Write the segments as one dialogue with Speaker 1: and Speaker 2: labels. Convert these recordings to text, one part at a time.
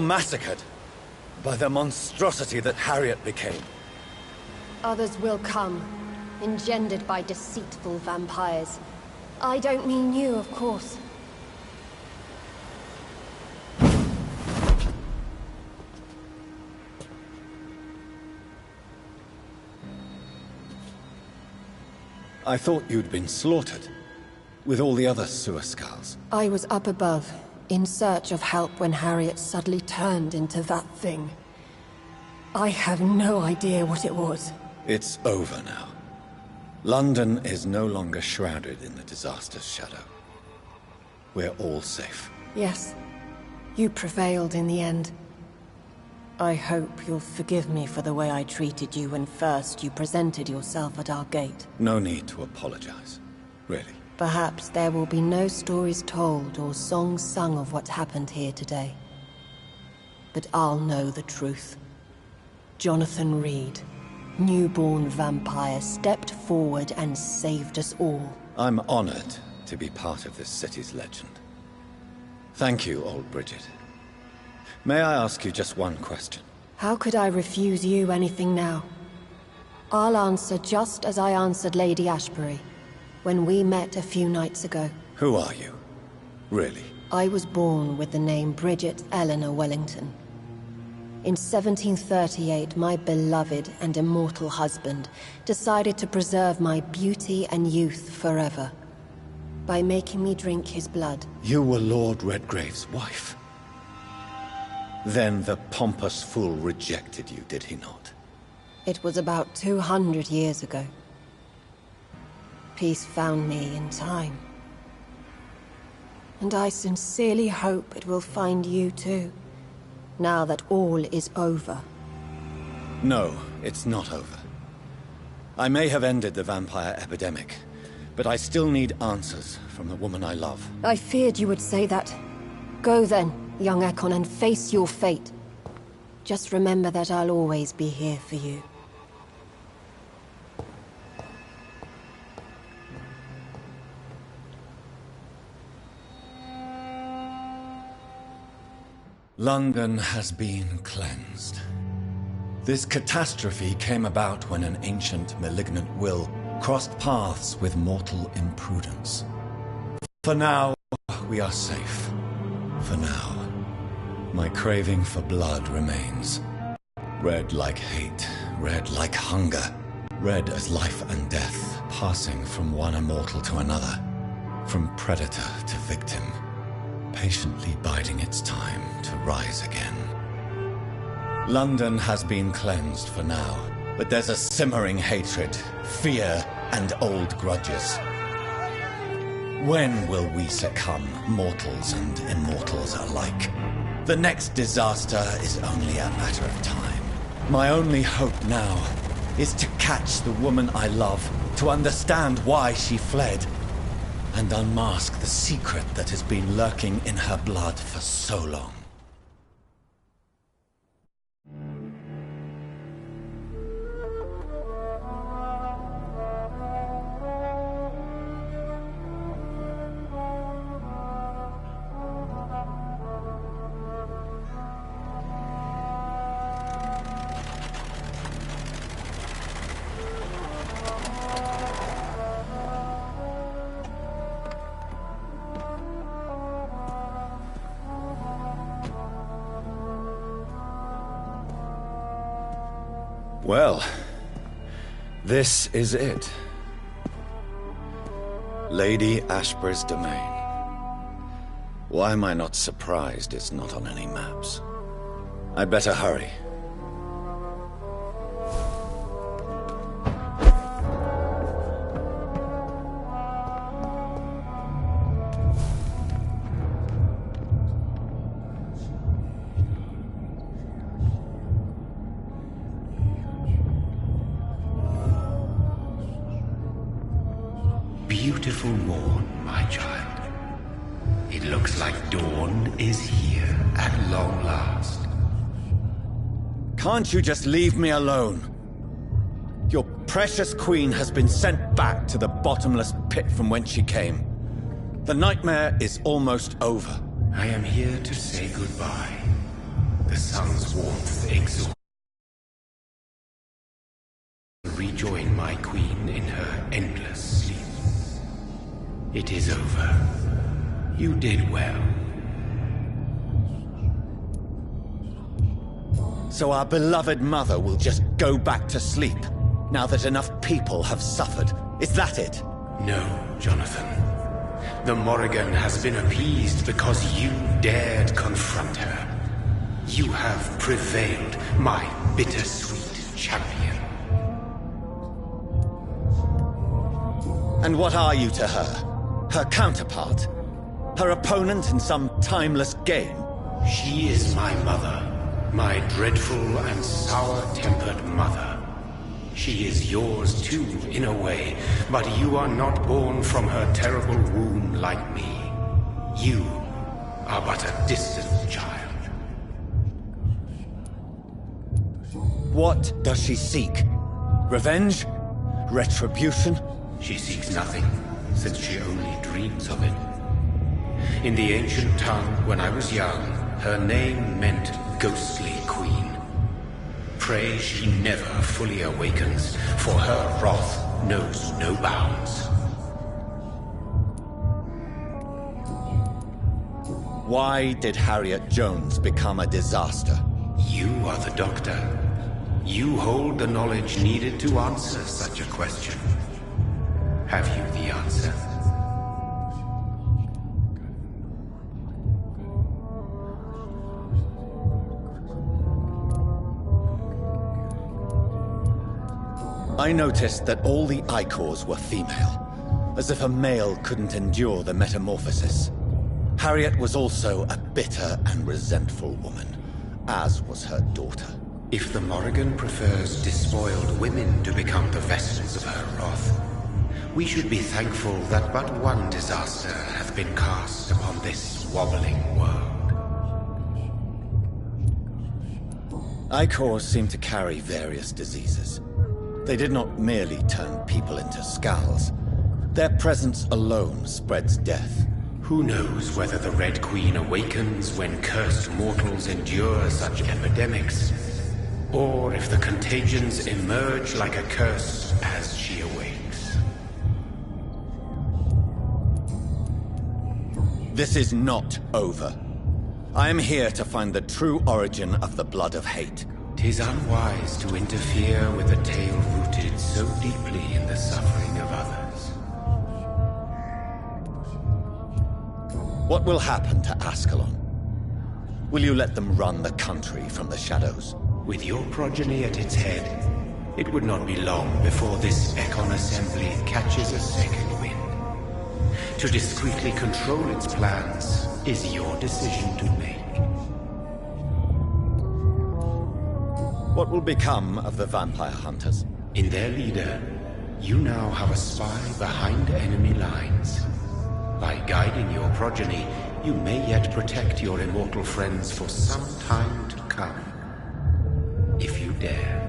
Speaker 1: massacred by the monstrosity that Harriet became.
Speaker 2: Others will come, engendered by deceitful vampires. I don't mean you, of course.
Speaker 1: I thought you'd been slaughtered, with all the other Suascals.
Speaker 2: I was up above, in search of help when Harriet suddenly turned into that thing. I have no idea what it was.
Speaker 1: It's over now. London is no longer shrouded in the disaster's shadow. We're all safe.
Speaker 2: Yes, you prevailed in the end. I hope you'll forgive me for the way I treated you when first you presented yourself at our gate.
Speaker 1: No need to apologize, really.
Speaker 2: Perhaps there will be no stories told or songs sung of what happened here today. But I'll know the truth. Jonathan Reed, newborn vampire, stepped forward and saved us all.
Speaker 1: I'm honored to be part of this city's legend. Thank you, old Bridget. May I ask you just one question?
Speaker 2: How could I refuse you anything now? I'll answer just as I answered Lady Ashbury when we met a few nights ago.
Speaker 1: Who are you? Really?
Speaker 2: I was born with the name Bridget Eleanor Wellington. In 1738, my beloved and immortal husband decided to preserve my beauty and youth forever by making me drink his blood.
Speaker 1: You were Lord Redgrave's wife. Then the pompous fool rejected you, did he not?
Speaker 2: It was about 200 years ago. Peace found me in time. And I sincerely hope it will find you too, now that all is over.
Speaker 1: No, it's not over. I may have ended the vampire epidemic, but I still need answers from the woman I love.
Speaker 2: I feared you would say that. Go then, young Ekon, and face your fate. Just remember that I'll always be here for you.
Speaker 1: London has been cleansed. This catastrophe came about when an ancient, malignant will crossed paths with mortal imprudence. For now, we are safe. For now. My craving for blood remains. Red like hate, red like hunger, red as life and death, passing from one immortal to another, from predator to victim, patiently biding its time to rise again. London has been cleansed for now, but there's a simmering hatred, fear, and old grudges. When will we succumb, mortals and immortals alike? The next disaster is only a matter of time. My only hope now is to catch the woman I love, to understand why she fled, and unmask the secret that has been lurking in her blood for so long. Well, this is it. Lady Ashbury's domain. Why am I not surprised it's not on any maps? I'd better hurry.
Speaker 3: Beautiful morn, my child. It looks like dawn is here at long last.
Speaker 1: Can't you just leave me alone? Your precious queen has been sent back to the bottomless pit from whence she came. The nightmare is almost over.
Speaker 3: I am here to say goodbye. sun's warmth exhaust. Rejoin my queen in her endless sleep. It is over. You did well.
Speaker 1: So our beloved mother will just go back to sleep, now that enough people have suffered. Is that it?
Speaker 3: No, Jonathan. The Morrigan has been appeased because you dared confront her. You have prevailed, my bittersweet champion.
Speaker 1: And what are you to her? Her counterpart? Her opponent in some timeless game?
Speaker 3: She is my mother, my dreadful and sour-tempered mother. She is yours too, in a way, but you are not born from her terrible womb like me. You are but a distant child.
Speaker 1: What does she seek? Revenge? Retribution?
Speaker 3: She seeks nothing, since she only dreams of it. In the ancient tongue, when I was young, her name meant ghostly queen. Pray she never fully awakens, for her wrath knows no bounds.
Speaker 1: Why did Harriet Jones become a disaster?
Speaker 3: You are the doctor. You hold the knowledge needed to answer such a question. Have you the answer?
Speaker 1: I noticed that all the Icors were female, as if a male couldn't endure the metamorphosis. Harriet was also a bitter and resentful woman, as was her daughter.
Speaker 3: If the Morrigan prefers despoiled women to become the vessels of her wrath, we should be thankful that but one disaster hath been cast upon this wobbling world.
Speaker 1: Icors seem to carry various diseases. They did not merely turn people into skulls. Their presence alone spreads death.
Speaker 3: Who knows whether the Red Queen awakens when cursed mortals endure such epidemics, or if the contagions emerge like a curse as she awakes.
Speaker 1: This is not over. I am here to find the true origin of the blood of hate.
Speaker 3: 'Tis unwise to interfere with a tale rooted so deeply in the suffering of others.
Speaker 1: What will happen to Ascalon? Will you let them run the country from the shadows?
Speaker 3: With your progeny at its head, it would not be long before this Econ Assembly catches a second wind. To discreetly control its plans is your decision to make.
Speaker 1: What will become of the vampire hunters?
Speaker 3: In their leader, you now have a spy behind enemy lines. By guiding your progeny, you may yet protect your immortal friends for some time to come. If you dare.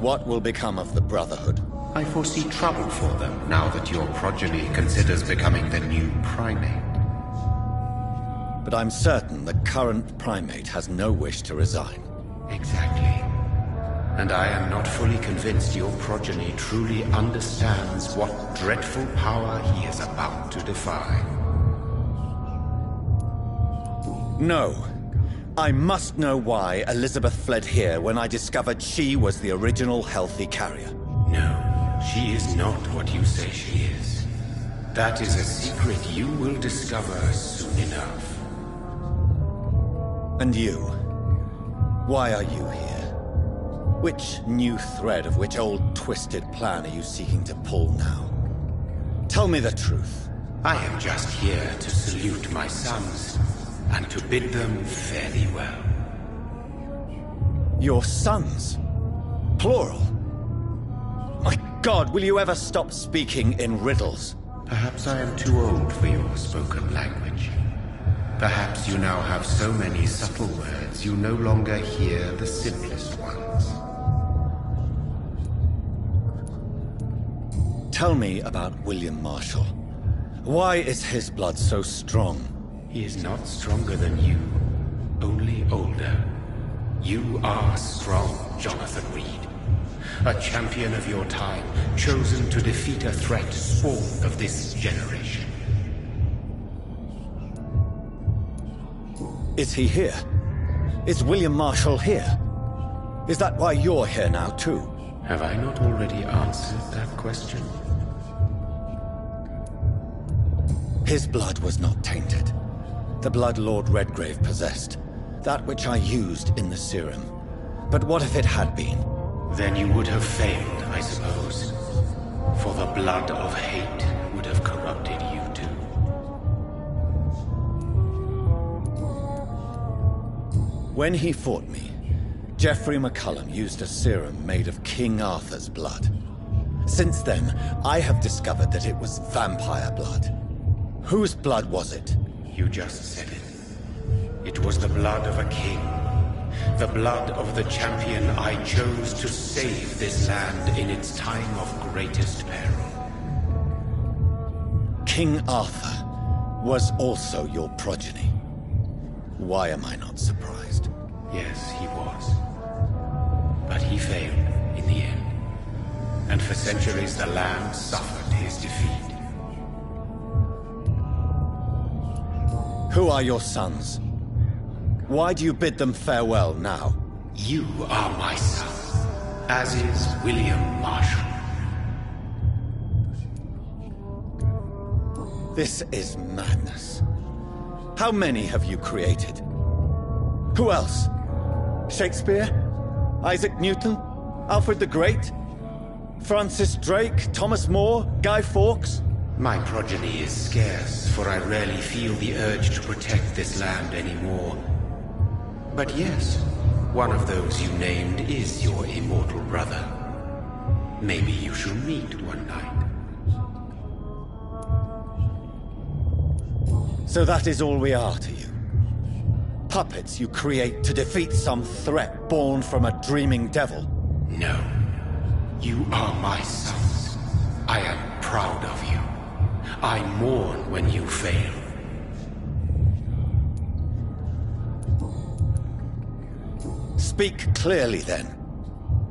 Speaker 1: What will become of the Brotherhood?
Speaker 3: I foresee trouble for them now that your progeny considers becoming the new primate.
Speaker 1: But I'm certain the current primate has no wish to resign.
Speaker 3: Exactly. And I am not fully convinced your progeny truly understands what dreadful power he is about to defy.
Speaker 1: No. I must know why Elizabeth fled here when I discovered she was the original healthy carrier.
Speaker 3: No, she is not what you say she is. That is a secret you will discover soon enough.
Speaker 1: And you? Why are you here? Which new thread of which old twisted plan are you seeking to pull now? Tell me the truth.
Speaker 3: I am just here to salute my sons, and to bid them fare thee well.
Speaker 1: Your sons? Plural? My God, will you ever stop speaking in riddles?
Speaker 3: Perhaps I am too old for your spoken language. Perhaps you now have so many subtle words you no longer hear the simplest ones.
Speaker 1: Tell me about William Marshall. Why is his blood so strong?
Speaker 3: He is not stronger than you, only older. You are strong, Jonathan Reed. A champion of your time, chosen to defeat a threat born of this generation.
Speaker 1: Is he here? Is William Marshall here? Is that why you're here now, too?
Speaker 3: Have I not already answered that question?
Speaker 1: His blood was not tainted. The blood Lord Redgrave possessed. That which I used in the serum. But what if it had been?
Speaker 3: Then you would have failed, I suppose. For the blood of hate would have corrupted you too.
Speaker 1: When he fought me, Geoffrey McCullum used a serum made of King Arthur's blood. Since then, I have discovered that it was vampire blood. Whose blood was it?
Speaker 3: You just said it. It was the blood of a king. The blood of the champion I chose to save this land in its time of greatest peril.
Speaker 1: King Arthur was also your progeny. Why am I not surprised?
Speaker 3: Yes, he was. But he failed in the end. And for centuries the land suffered his defeat.
Speaker 1: Who are your sons? Why do you bid them farewell now?
Speaker 3: You are my son, as is William Marshall.
Speaker 1: This is madness. How many have you created? Who else? Shakespeare? Isaac Newton? Alfred the Great? Francis Drake? Thomas More? Guy Fawkes?
Speaker 3: My progeny is scarce, for I rarely feel the urge to protect this land anymore. But yes, one of those you named is your immortal brother. Maybe you shall meet one night.
Speaker 1: So that is all we are to you? Puppets you create to defeat some threat born from a dreaming devil?
Speaker 3: No. You are my sons. I am proud of you. I mourn when you fail.
Speaker 1: Speak clearly, then,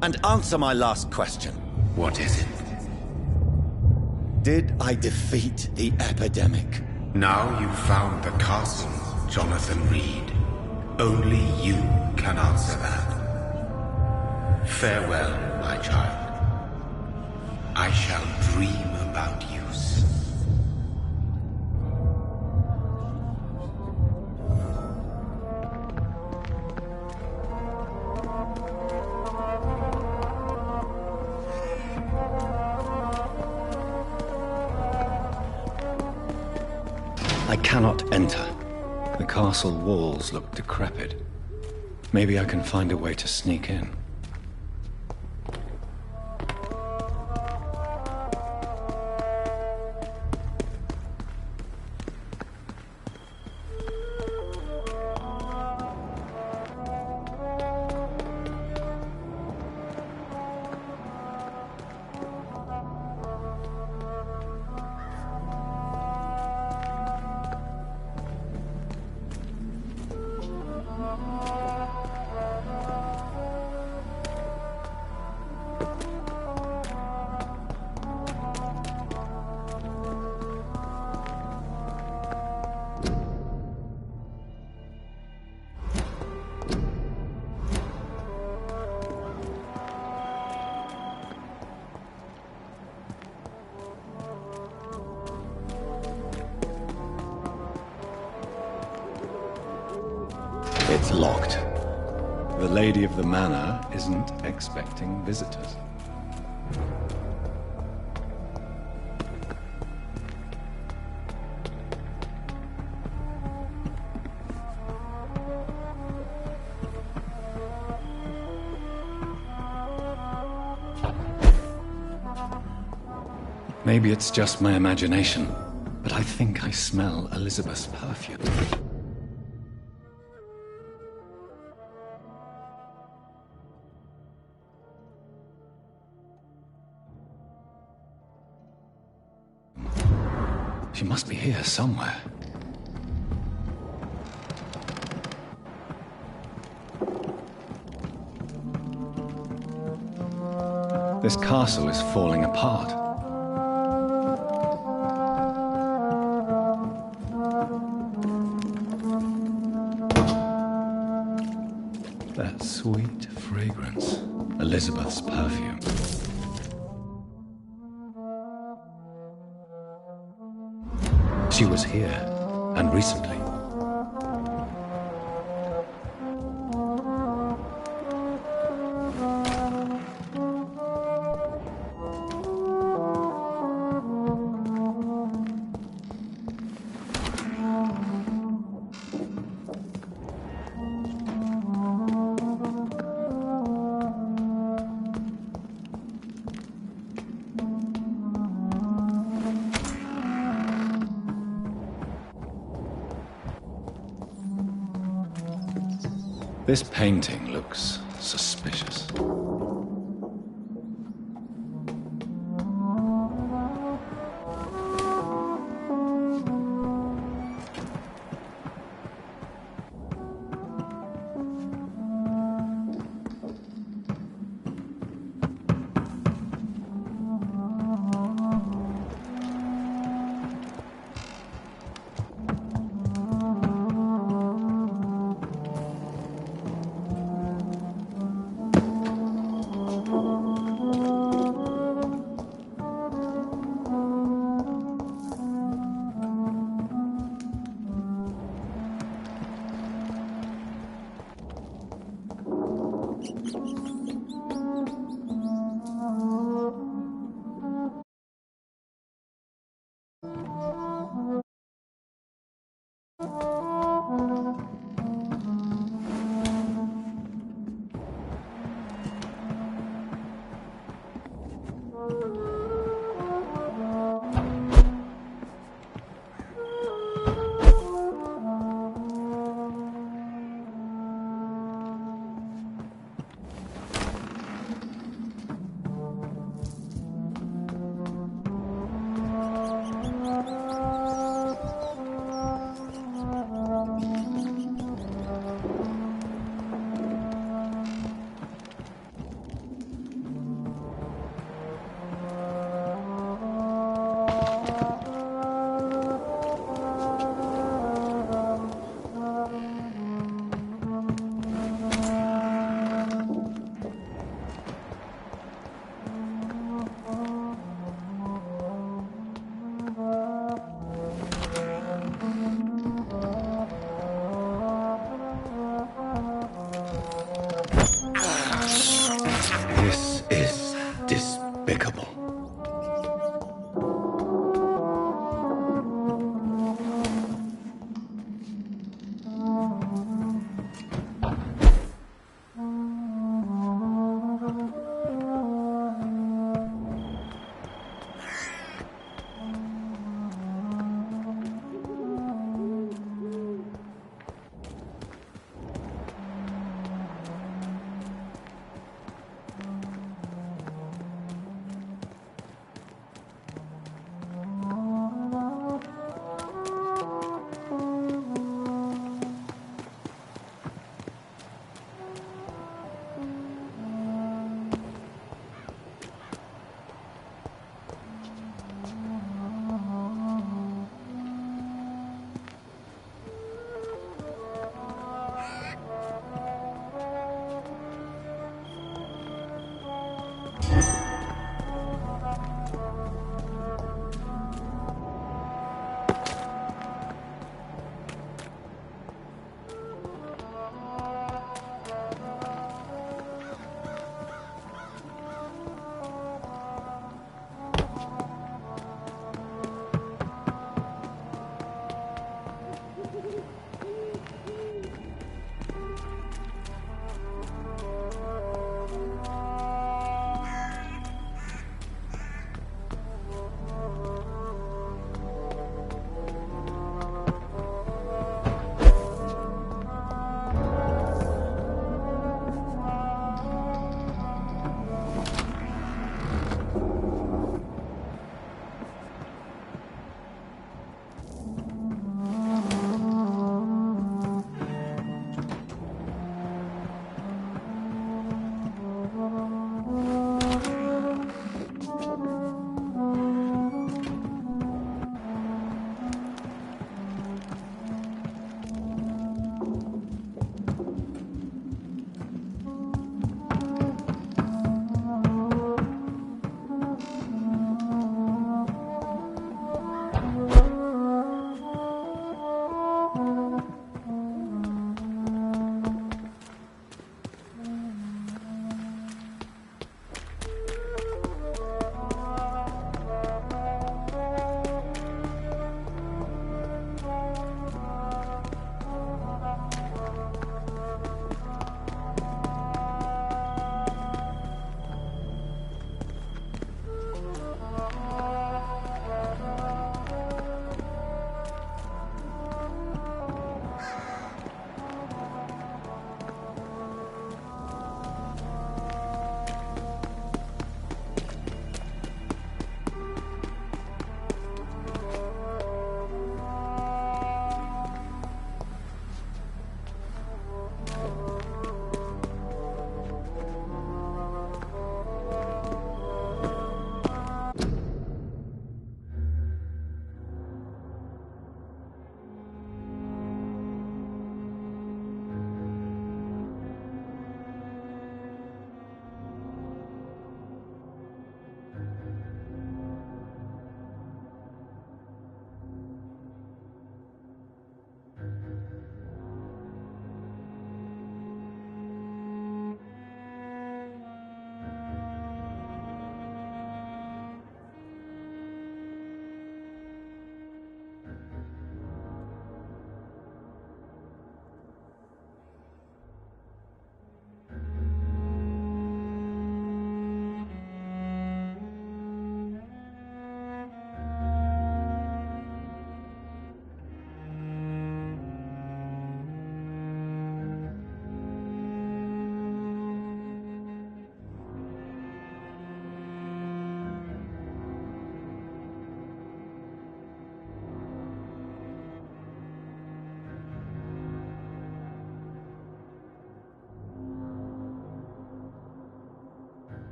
Speaker 1: and answer my last question.
Speaker 3: What is it?
Speaker 1: Did I defeat the epidemic?
Speaker 3: Now you've found the castle, Jonathan Reed. Only you can answer that. Farewell, my child. I shall dream about you soon.
Speaker 1: I cannot enter. The castle walls look decrepit. Maybe I can find a way to sneak in. It's locked. The lady of the manor isn't expecting visitors. Maybe it's just my imagination, but I think I smell Elizabeth's perfume. She must be here somewhere. This castle is falling apart. That sweet fragrance. Elizabeth's perfume. She was here, and recently. This painting looks suspicious.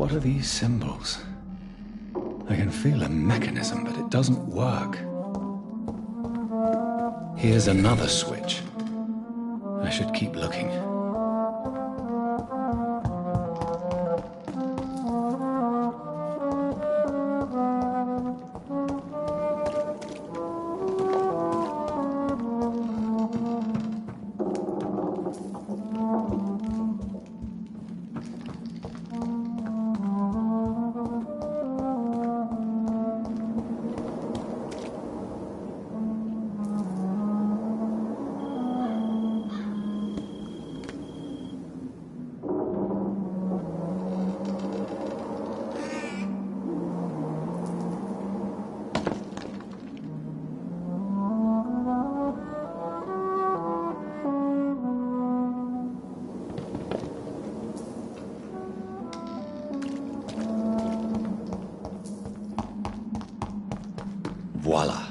Speaker 1: What are these symbols? I can feel a mechanism, but it doesn't work. Here's another switch. I should keep looking. Voila.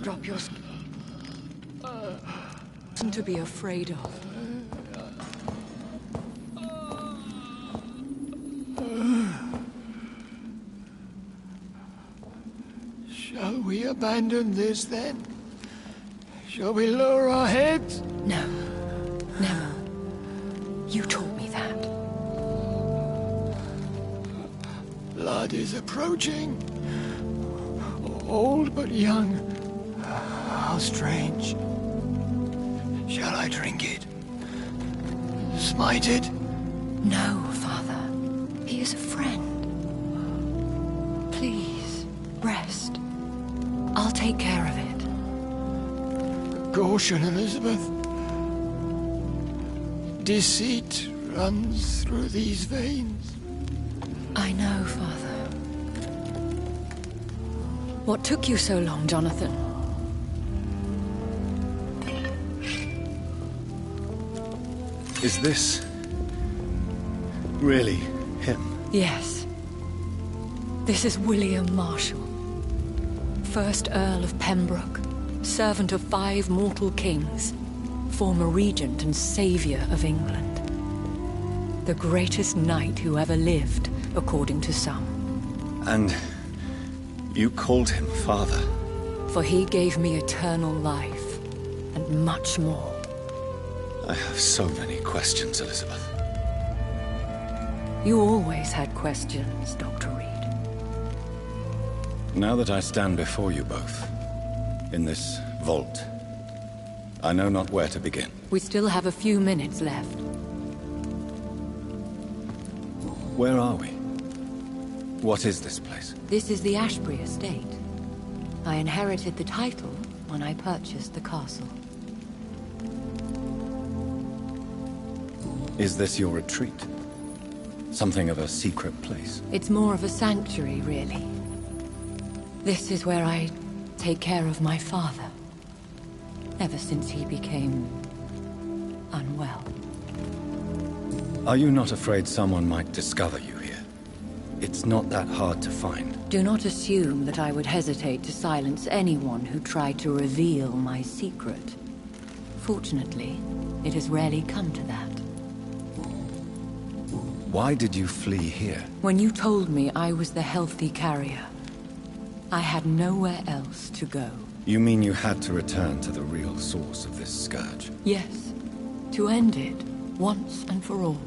Speaker 4: Drop your nothing to be afraid of.
Speaker 5: Shall we abandon this then? Shall we lower our heads?
Speaker 4: No. Never. You taught me that.
Speaker 5: Blood is approaching. Old but young. How strange. Shall I drink it? Smite it?
Speaker 4: No, Father. He is a friend. Please, rest. I'll take care of it.
Speaker 5: Caution, Elizabeth. Deceit runs through these veins.
Speaker 4: I know, Father. What took you so long, Jonathan?
Speaker 1: Is this really him?
Speaker 4: Yes. This is William Marshall, 1st Earl of Pembroke, servant of 5 mortal kings, former regent and saviour of England. The greatest knight who ever lived, according to some.
Speaker 1: And you called him father?
Speaker 4: For he gave me eternal life, and much more.
Speaker 1: I have so many questions, Elizabeth.
Speaker 4: You always had questions, Dr. Reed.
Speaker 1: Now that I stand before you both, in this vault, I know not where to begin.
Speaker 4: We still have a few minutes left.
Speaker 1: Where are we? What is this place?
Speaker 4: This is the Ashbury estate. I inherited the title when I purchased the castle.
Speaker 1: Is this your retreat? Something of a secret place?
Speaker 4: It's more of a sanctuary, really. This is where I take care of my father. Ever since he became unwell.
Speaker 1: Are you not afraid someone might discover you here? it's not that hard to find.
Speaker 4: Do not assume that I would hesitate to silence anyone who tried to reveal my secret. Fortunately, it has rarely come to that.
Speaker 1: Why did you flee here?
Speaker 4: When you told me I was the healthy carrier, I had nowhere else to go.
Speaker 1: You mean you had to return to the real source of this scourge?
Speaker 4: Yes, to end it, once and for all.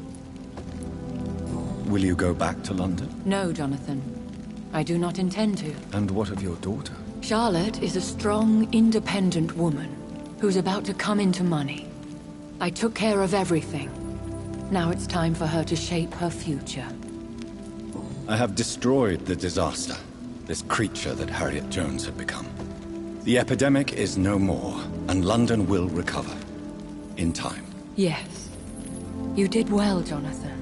Speaker 1: Will you go back to London?
Speaker 4: No, Jonathan. I do not intend to.
Speaker 1: And what of your daughter?
Speaker 4: Charlotte is a strong, independent woman who's about to come into money. I took care of everything. Now it's time for her to shape her future.
Speaker 1: I have destroyed the disaster, this creature that Harriet Jones had become. The epidemic is no more, and London will recover. In time.
Speaker 4: Yes. You did well, Jonathan.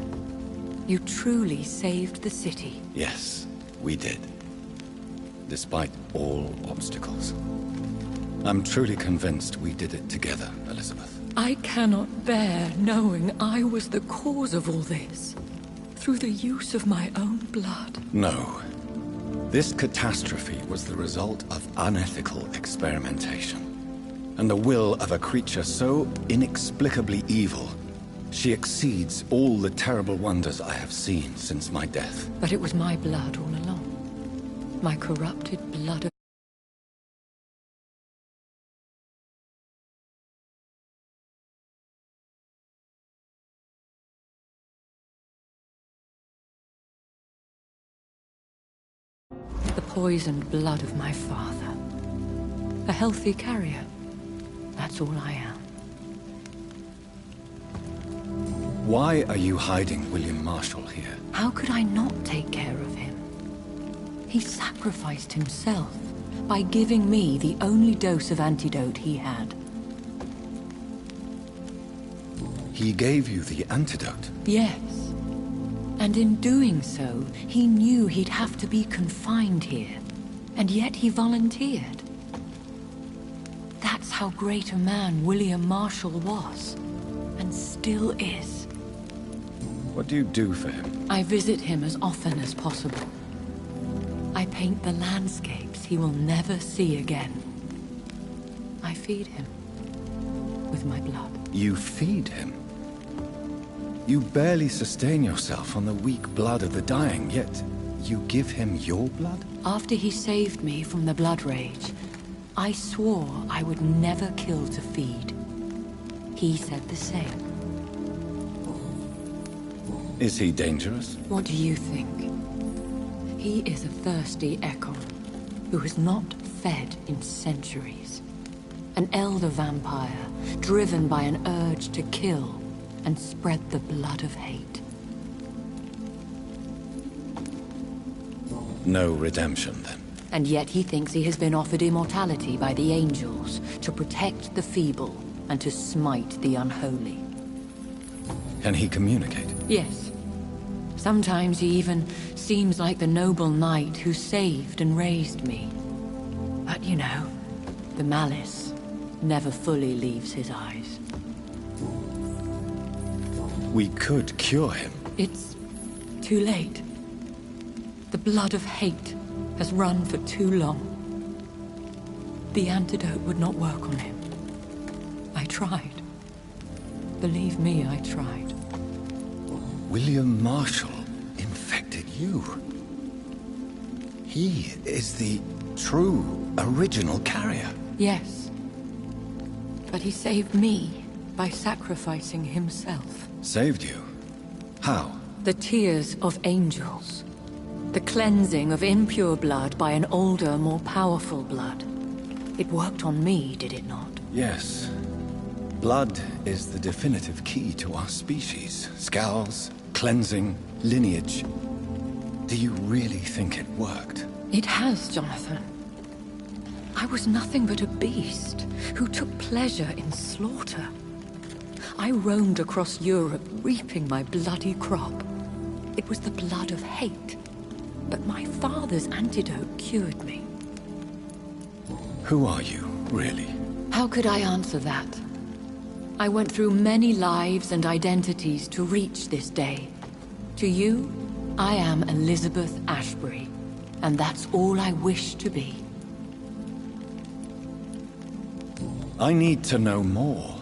Speaker 4: You truly saved the city.
Speaker 1: Yes, we did. Despite all obstacles. I'm truly convinced we did it together, Elizabeth.
Speaker 4: I cannot bear knowing I was the cause of all this. Through the use of my own blood.
Speaker 1: No. This catastrophe was the result of unethical experimentation. And the will of a creature so inexplicably evil, she exceeds all the terrible wonders I have seen since my death.
Speaker 4: But it was my blood all along. My corrupted blood of... The poisoned blood of my father. A healthy carrier. That's all I am.
Speaker 1: Why are you hiding William Marshall here?
Speaker 4: How could I not take care of him? He sacrificed himself by giving me the only dose of antidote he had.
Speaker 1: He gave you the antidote?
Speaker 4: Yes. And in doing so, he knew he'd have to be confined here. And yet he volunteered. That's how great a man William Marshall was. And still is.
Speaker 1: What do you do for him?
Speaker 4: I visit him as often as possible. I paint the landscapes he will never see again. I feed him with my blood.
Speaker 1: You feed him? You barely sustain yourself on the weak blood of the dying, yet you give him your blood?
Speaker 4: After he saved me from the blood rage, I swore I would never kill to feed. He said the same.
Speaker 1: Is he dangerous?
Speaker 4: What do you think? He is a thirsty Ekon, who has not fed in centuries. An elder vampire, driven by an urge to kill and spread the blood of hate.
Speaker 1: No redemption, then?
Speaker 4: And yet he thinks he has been offered immortality by the angels to protect the feeble and to smite the unholy.
Speaker 1: Can he communicate?
Speaker 4: Yes. Sometimes he even seems like the noble knight who saved and raised me. But you know, the malice never fully leaves his eyes.
Speaker 1: We could cure him.
Speaker 4: It's too late. The blood of hate has run for too long. The antidote would not work on him. I tried. Believe me, I tried.
Speaker 1: William Marshall infected you. He is the true, original carrier.
Speaker 4: Yes. But he saved me by sacrificing himself.
Speaker 1: Saved you? How?
Speaker 4: The tears of angels. The cleansing of impure blood by an older, more powerful blood. It worked on me, did it not?
Speaker 1: Yes. Blood is the definitive key to our species. Scowls, cleansing, lineage. Do you really think it worked?
Speaker 4: It has, Jonathan. I was nothing but a beast who took pleasure in slaughter. I roamed across Europe, reaping my bloody crop. It was the blood of hate. But my father's antidote cured me.
Speaker 1: Who are you, really?
Speaker 4: How could I answer that? I went through many lives and identities to reach this day. To you, I am Elizabeth Ashbury, and that's all I wish to be.
Speaker 1: I need to know more.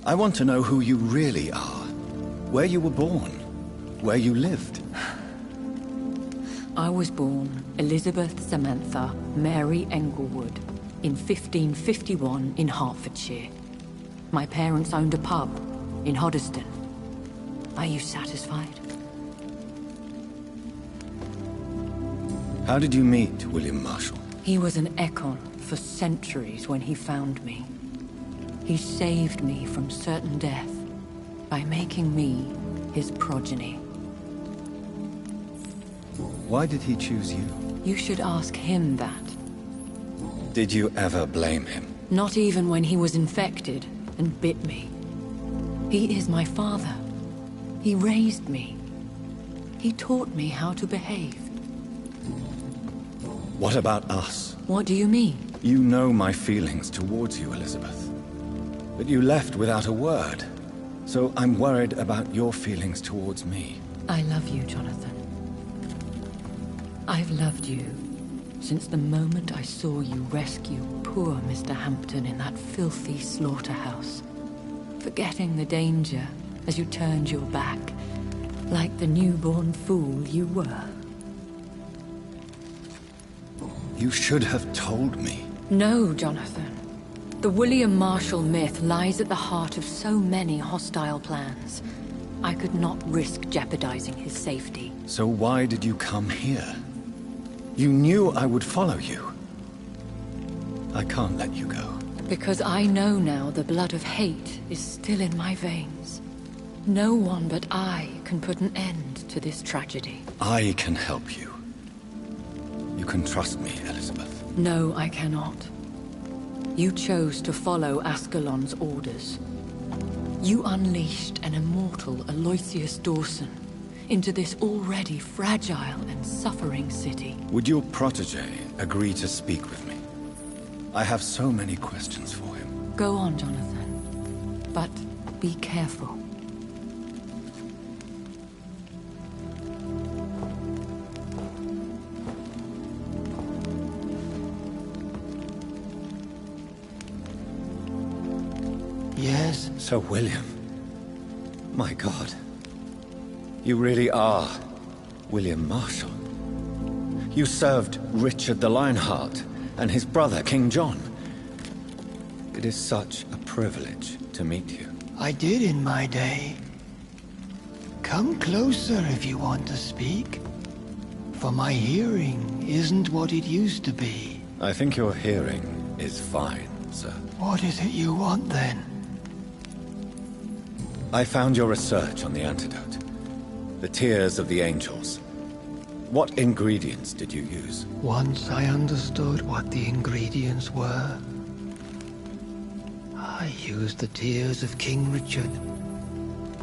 Speaker 1: I want to know who you really are, where you were born, where you lived.
Speaker 4: I was born Elizabeth Samantha Mary Englewood in 1551 in Hertfordshire. My parents owned a pub in Hoddesdon. Are you satisfied?
Speaker 1: How did you meet William Marshall?
Speaker 4: He was an Econ for centuries when he found me. He saved me from certain death by making me his progeny.
Speaker 1: Why did he choose you?
Speaker 4: You should ask him that.
Speaker 1: Did you ever blame him?
Speaker 4: Not even when he was infected and bit me. He is my father. He raised me. He taught me how to behave.
Speaker 1: What about us?
Speaker 4: What do you mean?
Speaker 1: You know my feelings towards you, Elizabeth. But you left without a word. So I'm worried about your feelings towards me.
Speaker 4: I love you, Jonathan. I've loved you since the moment I saw you rescue poor Mr. Hampton in that filthy slaughterhouse, forgetting the danger as you turned your back, like the newborn fool you were.
Speaker 1: You should have told me.
Speaker 4: No, Jonathan. The William Marshall myth lies at the heart of so many hostile plans. I could not risk jeopardizing his safety.
Speaker 1: So why did you come here? You knew I would follow you. I can't let you go.
Speaker 4: Because I know now the blood of hate is still in my veins. No one but I can put an end to this tragedy.
Speaker 1: I can help you. You can trust me, Elizabeth.
Speaker 4: No, I cannot. You chose to follow Ascalon's orders. You unleashed an immortal Aloysius Dawson into this already fragile and suffering city.
Speaker 1: Would your protege agree to speak with me? I have so many questions for him.
Speaker 4: Go on, Jonathan. But be careful.
Speaker 5: Yes?
Speaker 1: Sir William. My God. You really are William Marshall. You served Richard the Lionheart and his brother, King John. It is such a privilege to meet you.
Speaker 5: I did in my day. Come closer if you want to speak. For my hearing isn't what it used to be.
Speaker 1: I think your hearing is fine, sir.
Speaker 5: What is it you want then?
Speaker 1: I found your research on the antidote. The tears of the angels. What ingredients did you use?
Speaker 5: Once I understood what the ingredients were, I used the tears of King Richard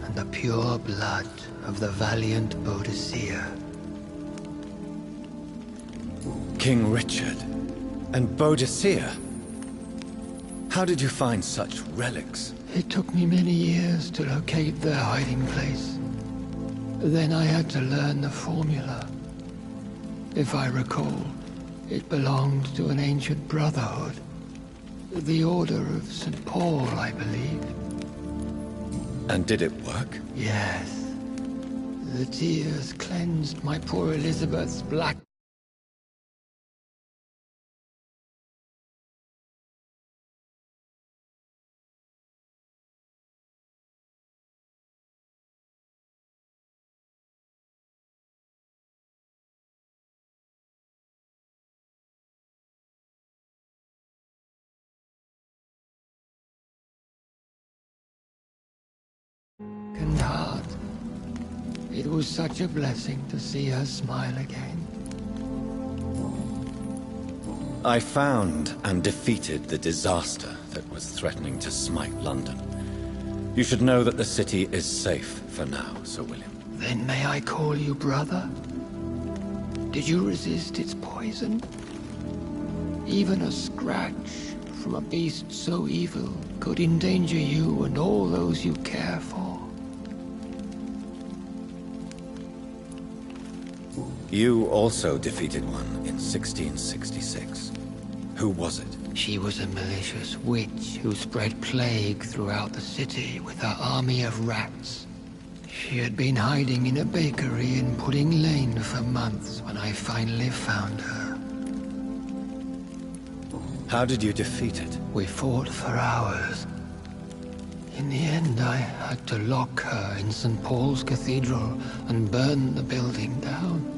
Speaker 5: and the pure blood of the valiant Boadicea.
Speaker 1: King Richard and Boadicea? How did you find such relics?
Speaker 5: It took me many years to locate their hiding place. Then I had to learn the formula. If I recall, it belonged to an ancient brotherhood. The Order of St. Paul, I believe.
Speaker 1: And did it work?
Speaker 5: Yes. The tears cleansed my poor Elizabeth's black... and heart. It was such a blessing to see her smile again.
Speaker 1: I found and defeated the disaster that was threatening to smite London. You should know that the city is safe for now, Sir William.
Speaker 5: Then may I call you brother? Did you resist its poison? Even a scratch from a beast so evil could endanger you and all those you care for.
Speaker 1: You also defeated one in 1666. Who was it?
Speaker 5: She was a malicious witch who spread plague throughout the city with her army of rats. She had been hiding in a bakery in Pudding Lane for months when I finally found her.
Speaker 1: How did you defeat it?
Speaker 5: We fought for hours. In the end, I had to lock her in St. Paul's Cathedral and burn the building down.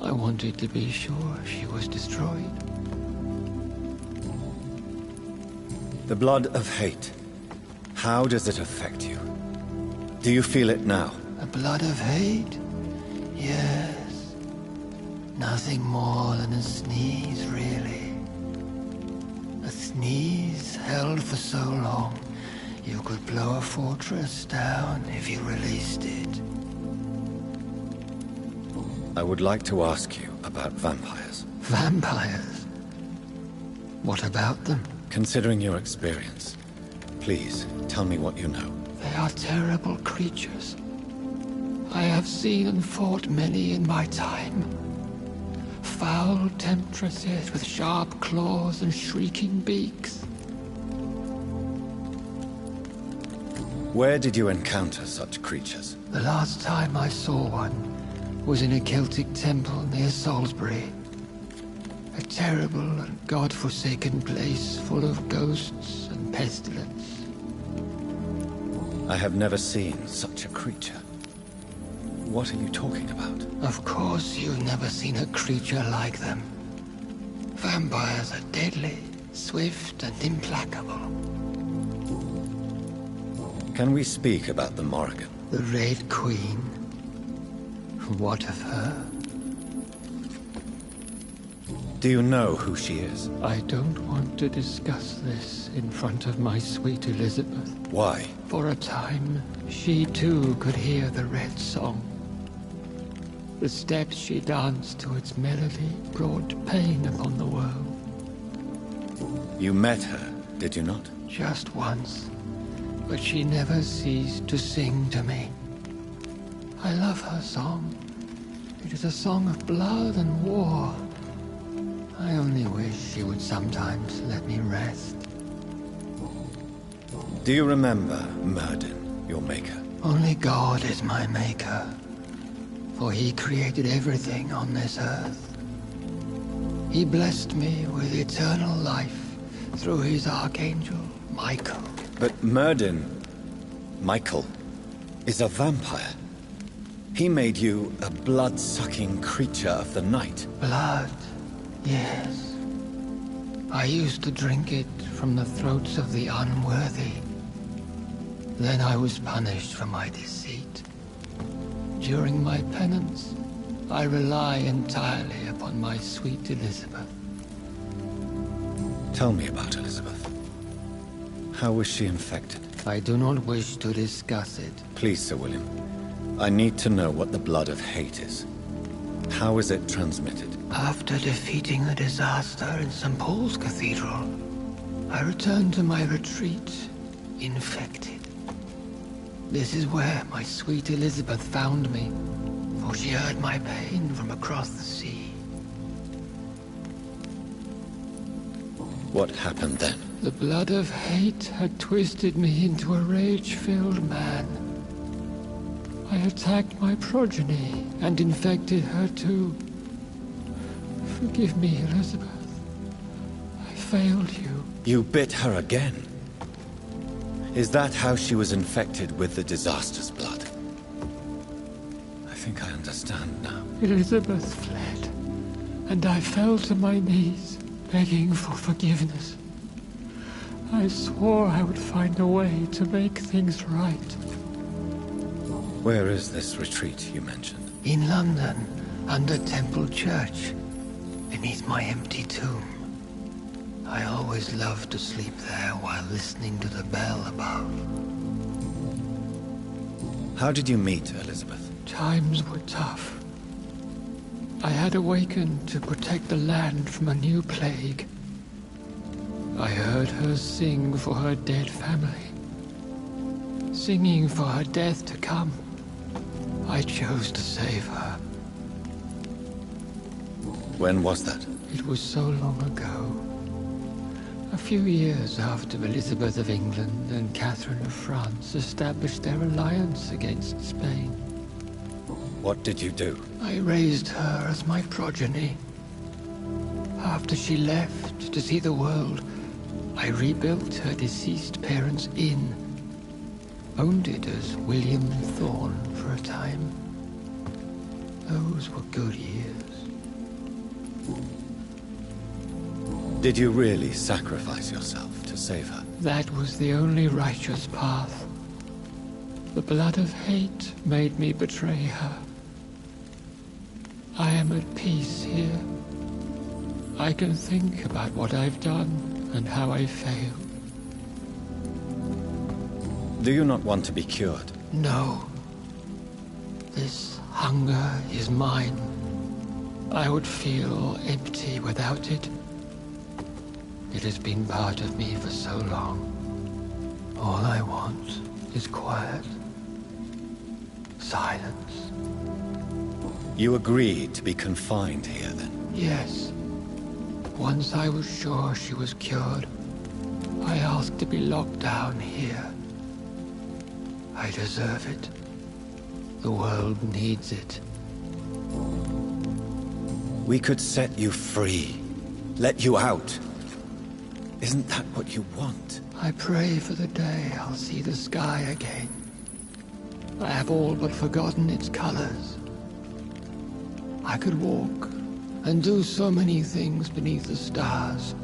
Speaker 5: I wanted to be sure she was destroyed.
Speaker 1: The blood of hate. How does it affect you? Do you feel it now?
Speaker 5: The blood of hate? Yes. Nothing more than a sneeze, really. A sneeze held for so long, you could blow a fortress down if you released it.
Speaker 1: I would like to ask you about vampires.
Speaker 5: Vampires? What about them?
Speaker 1: Considering your experience, please tell me what you know.
Speaker 5: They are terrible creatures. I have seen and fought many in my time. Foul temptresses with sharp claws and shrieking beaks.
Speaker 1: Where did you encounter such creatures?
Speaker 5: The last time I saw one was in a Celtic temple near Salisbury. A terrible and god-forsaken place full of ghosts and pestilence.
Speaker 1: I have never seen such a creature. What are you talking about?
Speaker 5: Of course you've never seen a creature like them. Vampires are deadly, swift and implacable.
Speaker 1: Can we speak about the Morrigan?
Speaker 5: The Red Queen? What of her?
Speaker 1: Do you know who she is?
Speaker 5: I don't want to discuss this in front of my sweet Elizabeth.
Speaker 1: Why?
Speaker 5: For a time, she too could hear the Red Song. The steps she danced to its melody brought pain upon the world.
Speaker 1: You met her, did you not?
Speaker 5: Just once, but she never ceased to sing to me. I love her song. It is a song of blood and war. I only wish she would sometimes let me rest.
Speaker 1: Do you remember Myrddin, your maker?
Speaker 5: Only God is my maker, for he created everything on this earth. He blessed me with eternal life through his archangel, Michael.
Speaker 1: But Myrddin, Michael, is a vampire. He made you a blood-sucking creature of the night.
Speaker 5: Blood, yes. I used to drink it from the throats of the unworthy. Then I was punished for my deceit. During my penance, I rely entirely upon my sweet Elizabeth.
Speaker 1: Tell me about Elizabeth. How was she infected?
Speaker 5: I do not wish to discuss it.
Speaker 1: Please, Sir William. I need to know what the blood of hate is. How is it transmitted?
Speaker 5: After defeating the disaster in St. Paul's Cathedral, I returned to my retreat, infected. This is where my sweet Elizabeth found me, for she heard my pain from across the sea.
Speaker 1: What happened then?
Speaker 5: The blood of hate had twisted me into a rage-filled man. I attacked my progeny and infected her too. Forgive me, Elizabeth. I failed you.
Speaker 1: You bit her again? Is that how she was infected with the disaster's blood? I think I understand now.
Speaker 5: Elizabeth fled, and I fell to my knees, begging for forgiveness. I swore I would find a way to make things right.
Speaker 1: Where is this retreat you mentioned?
Speaker 5: In London, under Temple Church, beneath my empty tomb. I always loved to sleep there while listening to the bell above.
Speaker 1: How did you meet Elizabeth?
Speaker 5: Times were tough. I had awakened to protect the land from a new plague. I heard her sing for her dead family. Singing for her death to come. I chose to save her.
Speaker 1: When was that?
Speaker 5: It was so long ago. A few years after Elizabeth of England and Catherine of France established their alliance against Spain.
Speaker 1: What did you do?
Speaker 5: I raised her as my progeny. After she left to see the world, I rebuilt her deceased parents' inn. Owned it as William Thorne for a time. Those were good years.
Speaker 1: Did you really sacrifice yourself to save her?
Speaker 5: That was the only righteous path. The blood of hate made me betray her. I am at peace here. I can think about what I've done and how I failed.
Speaker 1: Do you not want to be cured?
Speaker 5: No. This hunger is mine. I would feel empty without it. It has been part of me for so long. All I want is quiet. Silence.
Speaker 1: You agreed to be confined here, then?
Speaker 5: Yes. Once I was sure she was cured, I asked to be locked down here. I deserve it. The world needs it.
Speaker 1: We could set you free. Let you out. Isn't that what you want?
Speaker 5: I pray for the day I'll see the sky again. I have all but forgotten its colors. I could walk and do so many things beneath the stars.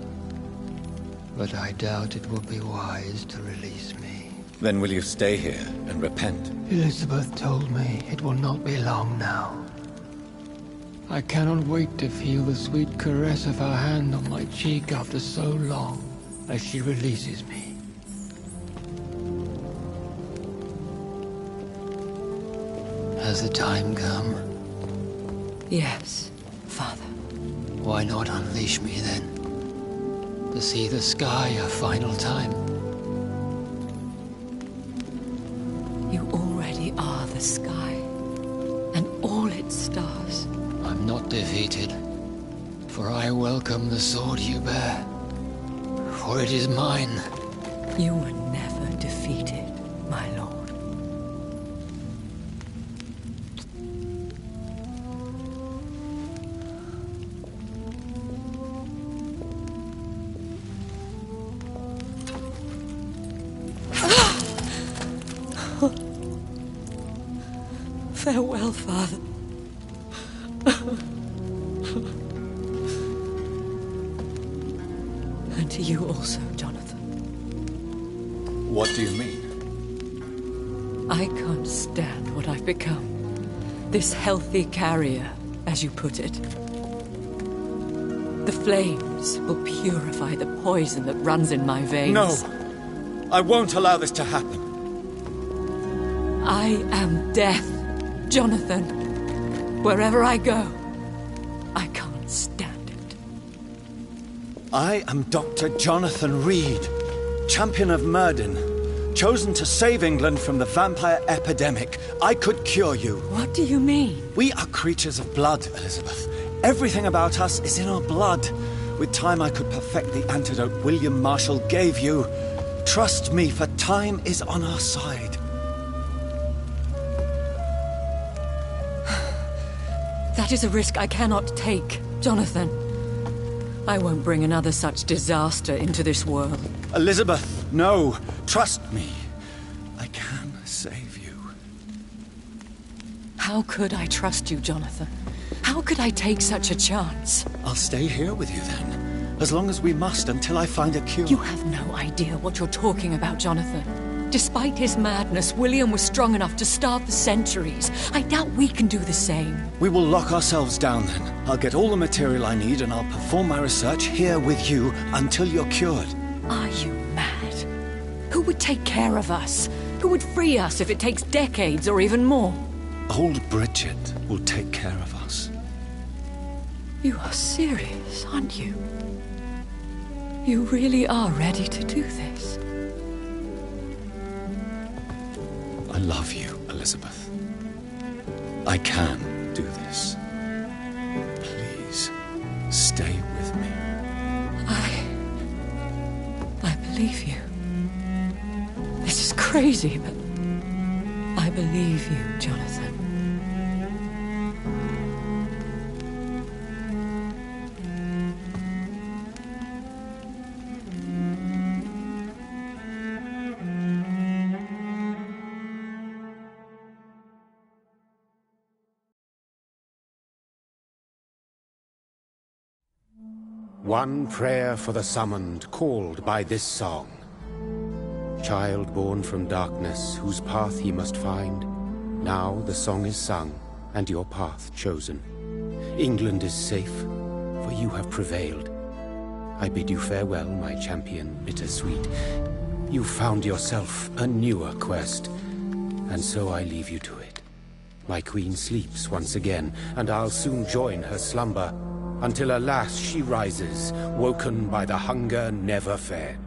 Speaker 5: But I doubt it will be wise to release me.
Speaker 1: Then will you stay here and repent?
Speaker 5: Elizabeth told me it will not be long now. I cannot wait to feel the sweet caress of her hand on my cheek after so long, as she releases me. Has the time come?
Speaker 4: Yes, Father.
Speaker 5: Why not unleash me then? To see the sky a final time?
Speaker 4: You already are the sky, and all its stars.
Speaker 5: I'm not defeated, for I welcome the sword you bear, for it is mine.
Speaker 4: You were never defeated, my lord. Farewell, Father. And to you also, Jonathan.
Speaker 1: What do you mean?
Speaker 4: I can't stand what I've become. This healthy carrier, as you put it. The flames will purify the poison that runs in my veins.
Speaker 1: No! I won't allow this to happen.
Speaker 4: I am death, Jonathan. Wherever I go, I can't stand it.
Speaker 1: I am Dr. Jonathan Reed, champion of Myrddin, chosen to save England from the vampire epidemic. I could cure you.
Speaker 4: What do you mean?
Speaker 1: We are creatures of blood, Elizabeth. Everything about us is in our blood. With time, I could perfect the antidote William Marshall gave you. Trust me, for time is on our side.
Speaker 4: That is a risk I cannot take, Jonathan. I won't bring another such disaster into this world.
Speaker 1: Elizabeth, no. Trust me. I can save you.
Speaker 4: How could I trust you, Jonathan? How could I take such a chance?
Speaker 1: I'll stay here with you then. As long as we must, until I find a cure.
Speaker 4: You have no idea what you're talking about, Jonathan. Despite his madness, William was strong enough to start the centuries. I doubt we can do the same.
Speaker 1: We will lock ourselves down then. I'll get all the material I need and I'll perform my research here with you until you're cured.
Speaker 4: Are you mad? Who would take care of us? Who would free us if it takes decades or even more?
Speaker 1: Old Bridget will take care of us.
Speaker 4: You are serious, aren't you? You really are ready to do this?
Speaker 1: I love you, Elizabeth. I can do this. Please.
Speaker 4: crazy, but I believe you, Jonathan.
Speaker 3: One prayer for the summoned, called by this song. Child born from darkness, whose path ye must find. Now the song is sung, and your path chosen. England is safe, for you have prevailed. I bid you farewell, my champion bittersweet. You found yourself a newer quest, and so I leave you to it. My queen sleeps once again, and I'll soon join her slumber, until alas she rises, woken by the hunger never fed.